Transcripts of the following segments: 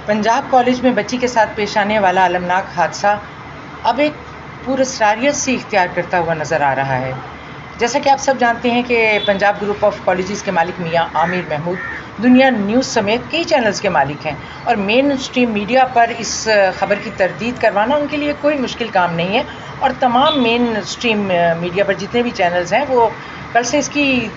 Punjab college میں بچی کے ساتھ پیش آنے والا المناک حادثہ اب ایک پراسرariت سے اختیار کرتا ہوا نظر آ رہا ہے. جیسا کہ آپ سب جانتے ہیں کہ پنجاب گروپ آف کالجز کے مالک میاں عامر محمود دنیا نیوز سمیت کئی چینلز کے مالک ہیں، اور مین اسٹریم میڈیا پر اس خبر کی تردید کروانا ان کے لیے کوئی مشکل کام نہیں ہے، اور تمام مین اسٹریم میڈیا پر جتنے بھی چینلز ہیں وہ کل سے اس کی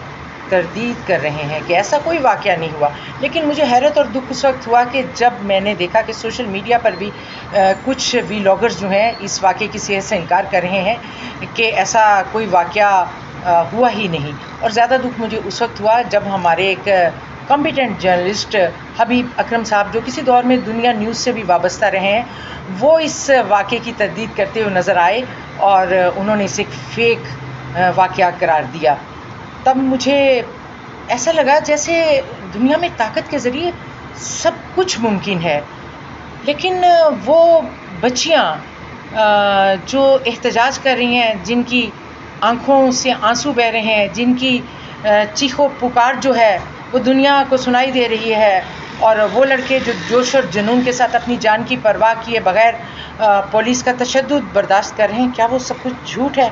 تردید کر رہے ہیں کہ ایسا کوئی واقعہ نہیں ہوا. لیکن مجھے حیرت اور دکھ اس وقت ہوا کہ جب میں نے دیکھا کہ سوشل میڈیا پر بھی کچھ ویلاگرز جو ہیں اس واقعے کی صحت سے انکار کر رہے ہیں کہ ایسا کوئی واقعہ ہوا ہی نہیں. اور زیادہ دکھ مجھے اس وقت ہوا جب ہمارے ایک کمپیٹنٹ جرنلسٹ حبیب اکرم صاحب، جو کسی دور میں دنیا نیوز سے بھی وابستہ رہے ہیں، وہ اس واقعے کی تردید کرتے ہوئے نظر آئے اور انہوں نے اسے ایک فیک واقعہ قرار دیا. تب مجھے ایسا لگا جیسے دنیا میں طاقت کے ذریعے سب کچھ ممکن ہے، لیکن وہ بچیاں جو احتجاج کر رہی ہیں، جن کی آنکھوں سے آنسو بہہ رہے ہیں، جن کی چیخ و پکار جو ہے وہ دنیا کو سنائی دے رہی ہے، اور وہ لڑکے جو جوش اور جنون کے ساتھ اپنی جان کی پرواہ کیے بغیر پولیس کا تشدد برداشت کر رہے ہیں، کیا وہ سب کچھ جھوٹ ہے؟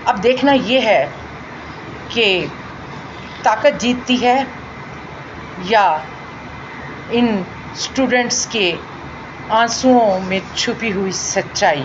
اب دیکھنا یہ ہے کہ طاقت جیتتی ہے یا ان اسٹوڈنٹس کے آنسوؤں میں چھپی ہوئی سچائی.